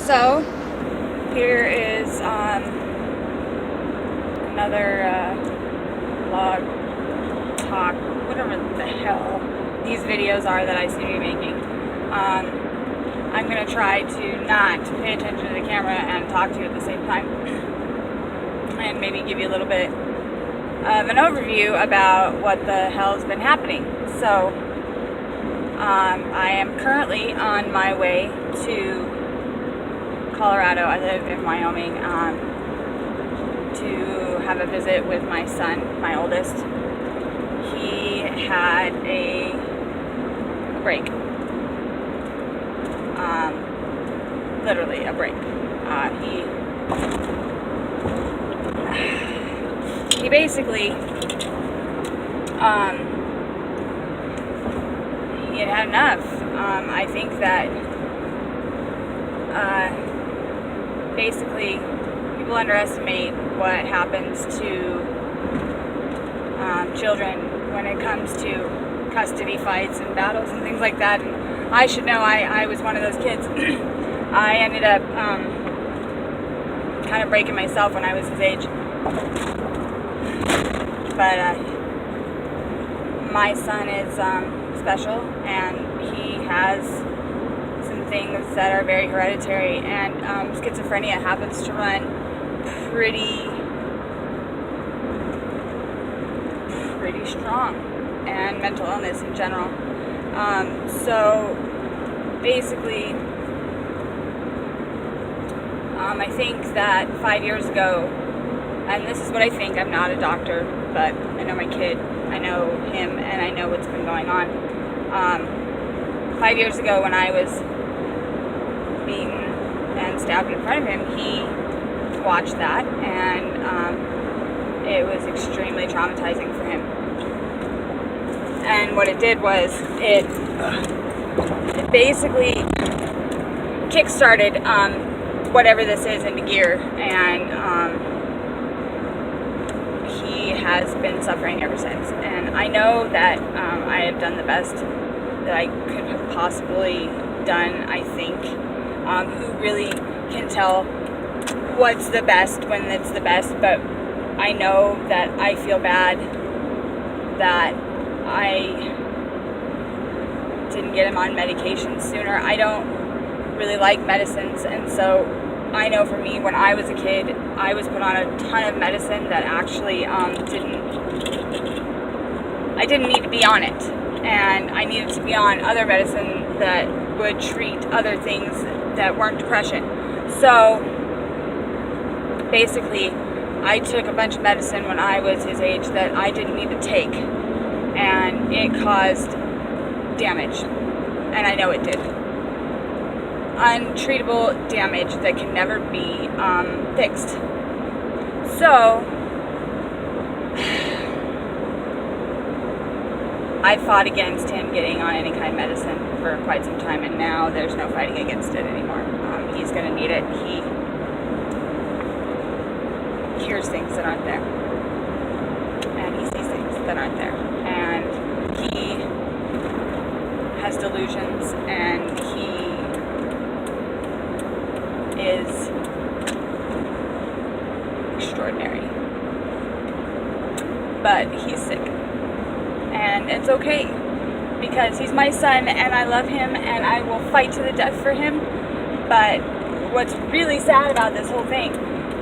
So, here is another vlog, talk, whatever the hell these videos are that I seem to be making. I'm going to try to not pay attention to the camera and talk to you at the same time. And maybe give you a little bit of an overview about what the hell's been happening. So, I am currently on my way to Colorado. I live in Wyoming, to have a visit with my son, my oldest. He had a break. Literally a break. He basically, he had enough. I think that basically people underestimate what happens to children when it comes to custody fights and battles and things like that. And I should know, I was one of those kids. I ended up kind of breaking myself when I was his age. But my son is special, and he has some things that are very hereditary, and schizophrenia happens to run pretty strong, and mental illness in general. So basically, I think that 5 years ago, and this is what I think, I'm not a doctor, but I know my kid, I know him, and I know what's been going on. 5 years ago, when I was beaten and stabbed in front of him, he watched that, and it was extremely traumatizing for him. And what it did was, it basically kick-started whatever this is into gear, and he has been suffering ever since. And I know that I have done the best that I could have possibly done, I think. Who really can tell what's the best when it's the best, but I know that I feel bad that I didn't get him on medication sooner. I don't really like medicines, and so I know for me, when I was a kid, I was put on a ton of medicine that actually I didn't need to be on it, and I needed to be on other medicine that would treat other things that weren't depression. So basically, I took a bunch of medicine when I was his age that I didn't need to take, and it caused damage, and I know it did. Untreatable damage that can never be fixed. So I fought against him getting on any kind of medicine for quite some time, and now there's no fighting against it anymore. He's going to need it. He hears things that aren't there, and he sees things that aren't there, and he has delusions, and he is extraordinary, but he's sick, and it's okay, because he's my son, and I love him, and I will fight to the death for him. But what's really sad about this whole thing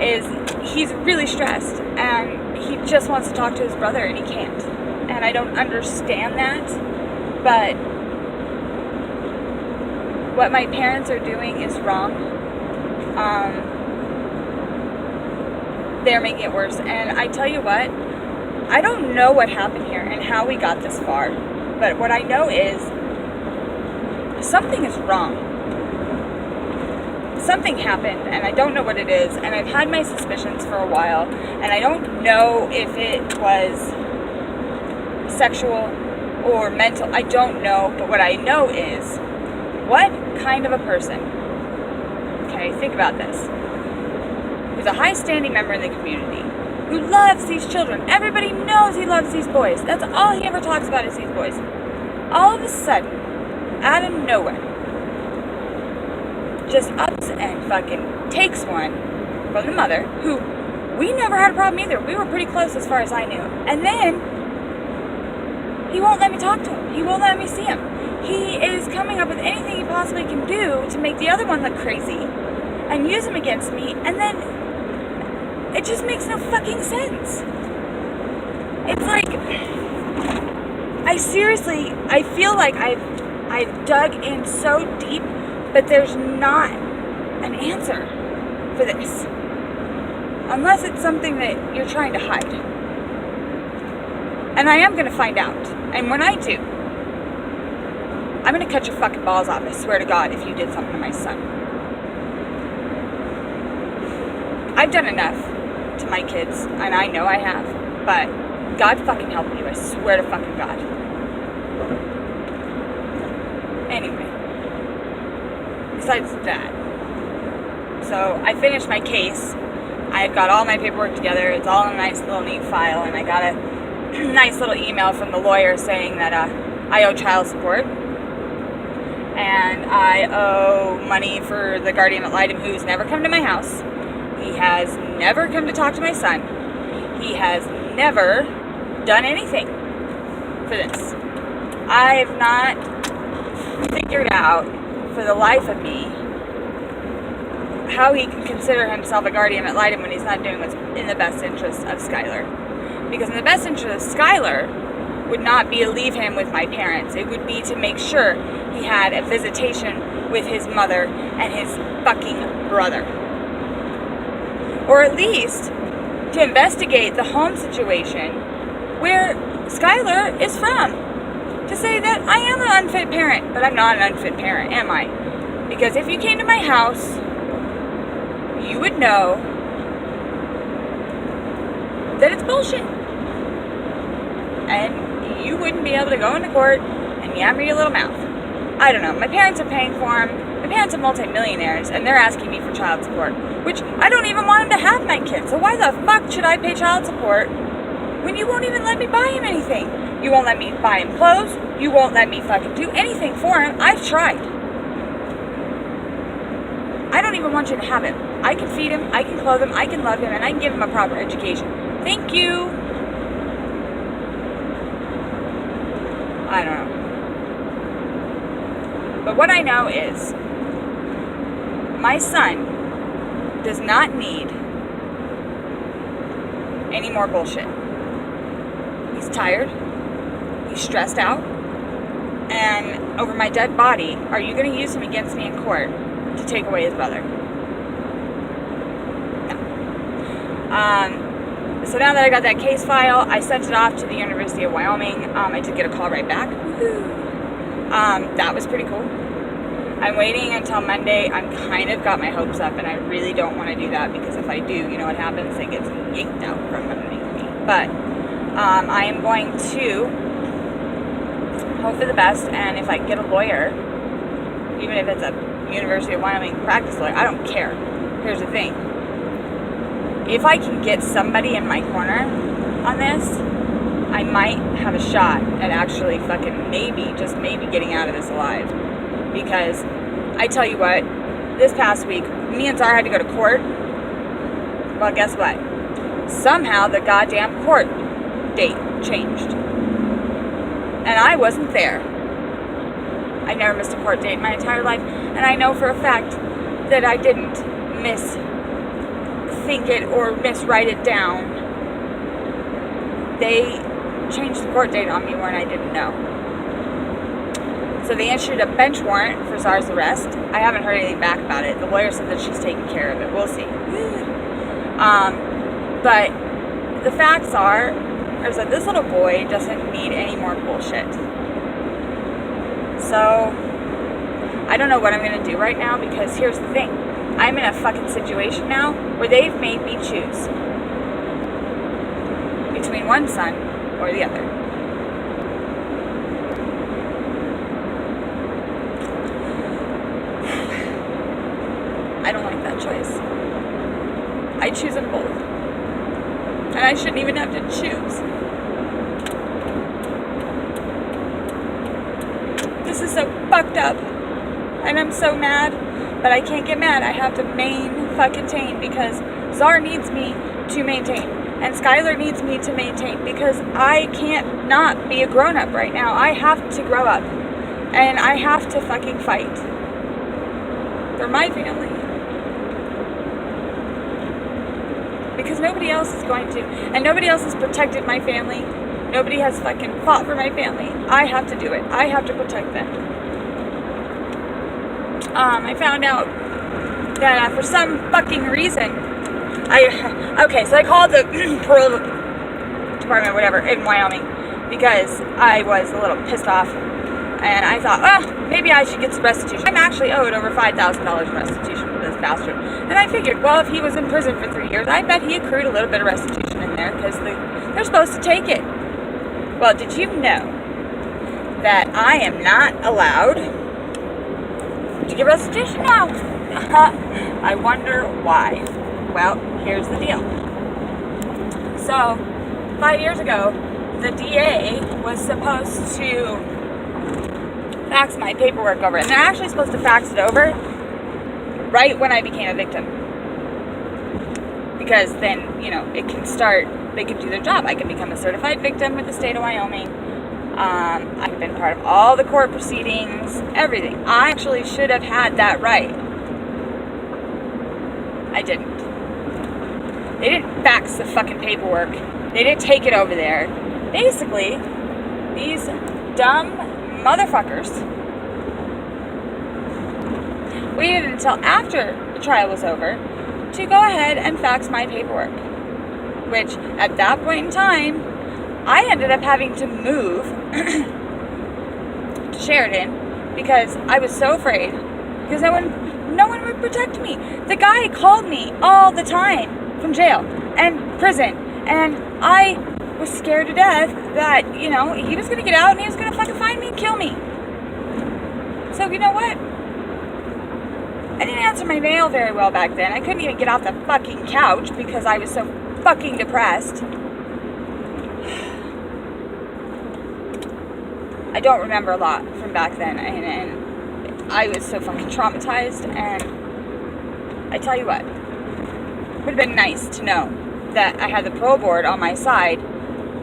is he's really stressed, and he just wants to talk to his brother, and he can't, and I don't understand that. But what my parents are doing is wrong. They're making it worse, and I tell you what, I don't know what happened here and how we got this far, but what I know is something is wrong. Something happened, and I don't know what it is, and I've had my suspicions for a while, and I don't know if it was sexual or mental. I don't know, but what I know is, what kind of a person, okay, think about this, who's a high-standing member in the community, who loves these children. Everybody knows he loves these boys. That's all he ever talks about is these boys. All of a sudden, out of nowhere, just ups and fucking takes one from the mother, who we never had a problem either. We were pretty close as far as I knew. And then he won't let me talk to him. He won't let me see him. He is coming up with anything he possibly can do to make the other one look crazy and use him against me. And then it just makes no fucking sense. It's like, I feel like I've dug in so deep, but there's not an answer for this. Unless it's something that you're trying to hide. And I am going to find out. And when I do, I'm going to cut your fucking balls off, I swear to God, if you did something to my son. I've done enough to my kids, and I know I have, but God fucking help you, I swear to fucking God. Anyway, besides that, so I finished my case. I got all my paperwork together. It's all in a nice little neat file, and I got a nice little email from the lawyer saying that I owe child support, and I owe money for the guardian ad litem who's never come to my house. He has never come to talk to my son. He has never done anything for this. I have not figured out for the life of me how he can consider himself a guardian ad litem when he's not doing what's in the best interest of Skylar. Because in the best interest of Skylar would not be to leave him with my parents. It would be to make sure he had a visitation with his mother and his fucking brother. Or at least to investigate the home situation where Skylar is from. To say that I am an unfit parent, but I'm not an unfit parent, am I? Because if you came to my house, you would know that it's bullshit. And you wouldn't be able to go into court and yammer your little mouth. I don't know. My parents are paying for him. My parents are multimillionaires, and they're asking me for child support, which I don't even want him to have my kid. So why the fuck should I pay child support when you won't even let me buy him anything? You won't let me buy him clothes. You won't let me fucking do anything for him. I've tried. I don't even want you to have him. I can feed him, I can clothe him, I can love him, and I can give him a proper education. Thank you. I don't know. But what I know is my son does not need any more bullshit. He's tired. He's stressed out. And over my dead body, are you going to use him against me in court to take away his brother? No. So now that I got that case file, I sent it off to the University of Wyoming. I did get a call right back. Woohoo! That was pretty cool. I'm waiting until Monday. I'm kind of got my hopes up, and I really don't want to do that because if I do, you know what happens? It gets yanked out from underneath me. But I am going to hope for the best, and if I get a lawyer, even if it's a University of Wyoming practice lawyer, I don't care. Here's the thing. If I can get somebody in my corner on this, I might have a shot at actually fucking maybe, just maybe getting out of this alive. Because I tell you what, this past week, me and Zara had to go to court. Well, guess what? Somehow the goddamn court date changed. And I wasn't there. I never missed a court date in my entire life. And I know for a fact that I didn't misthink it or miswrite it down. They changed the court date on me when I didn't know. So they issued a bench warrant for Zara's arrest. I haven't heard anything back about it. The lawyer said that she's taking care of it. We'll see. But the facts are that this little boy doesn't need any more bullshit. So I don't know what I'm going to do right now because here's the thing. I'm in a fucking situation now where they've made me choose between one son or the other. I don't like that choice. I choose them both. And I shouldn't even have to choose. This is so fucked up. And I'm so mad. but I can't get mad. I have to fucking because Czar needs me to maintain. And Skylar needs me to maintain because I can't not be a grown-up right now. I have to grow up. And I have to fucking fight. For my family. Because nobody else is going to. And nobody else has protected my family. Nobody has fucking fought for my family. I have to do it. I have to protect them. I found out that for some fucking reason, so I called the parole department, whatever, in Wyoming, because I was a little pissed off, and I thought, well, maybe I should get some restitution. I'm actually owed over $5,000 in restitution for this bastard, and I figured, well, if he was in prison for 3 years, I bet he accrued a little bit of restitution in there, because they're supposed to take it. Well, did you know that I am not allowed to get restitution now? I wonder why. Well, here's the deal. So, 5 years ago, the DA was supposed to fax my paperwork over. And they're actually supposed to fax it over right when I became a victim. Because then, it can start, they can do their job. I can become a certified victim with the state of Wyoming. I've been part of all the court proceedings, everything. I actually should have had that right. I didn't. They didn't fax the fucking paperwork. They didn't take it over there. Basically, these dumb motherfuckers waited until after the trial was over to go ahead and fax my paperwork. Which, at that point in time, I ended up having to move to Sheridan because I was so afraid. Because no one would protect me. The guy called me all the time from jail and prison, and I was scared to death that, he was going to get out and he was going to fucking find me and kill me. So, you know what? I didn't answer my mail very well back then. I couldn't even get off the fucking couch because I was so fucking depressed. I don't remember a lot from back then, and I was so fucking traumatized, and I tell you what, it would have been nice to know that I had the parole board on my side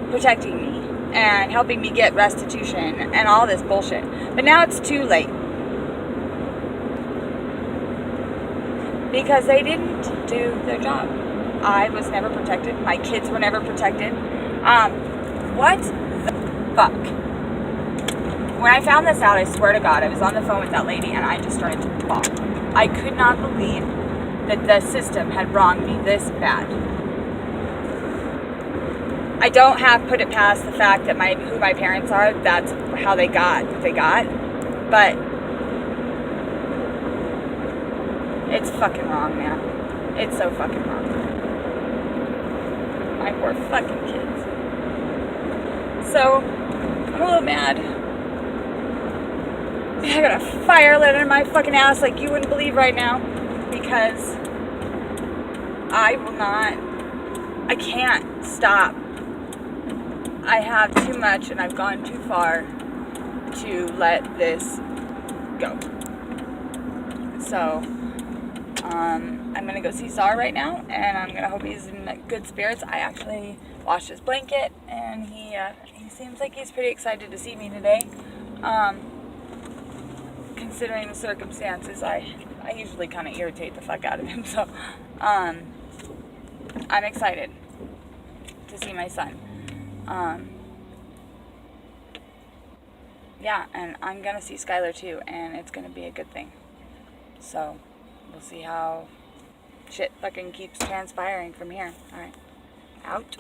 protecting me and helping me get restitution and all this bullshit. But now it's too late. Because they didn't do their job. I was never protected. My kids were never protected. What the fuck? When I found this out, I swear to God, I was on the phone with that lady and I just started to bawl. I could not believe that the system had wronged me this bad. I don't have put it past the fact that who my parents are, that's how they got what they got. But it's fucking wrong, man. It's so fucking wrong. My poor fucking kids. So, I'm a little mad. I got a fire lit in my fucking ass like you wouldn't believe right now. Because I can't stop. I have too much and I've gone too far to let this go. So, I'm going to go see Czar right now, and I'm going to hope he's in good spirits. I actually washed his blanket, and he seems like he's pretty excited to see me today. Considering the circumstances, I usually kind of irritate the fuck out of him, so I'm excited to see my son. Yeah, and I'm going to see Skylar too, and it's going to be a good thing. So, we'll see how shit fucking keeps transpiring from here. Alright. Out.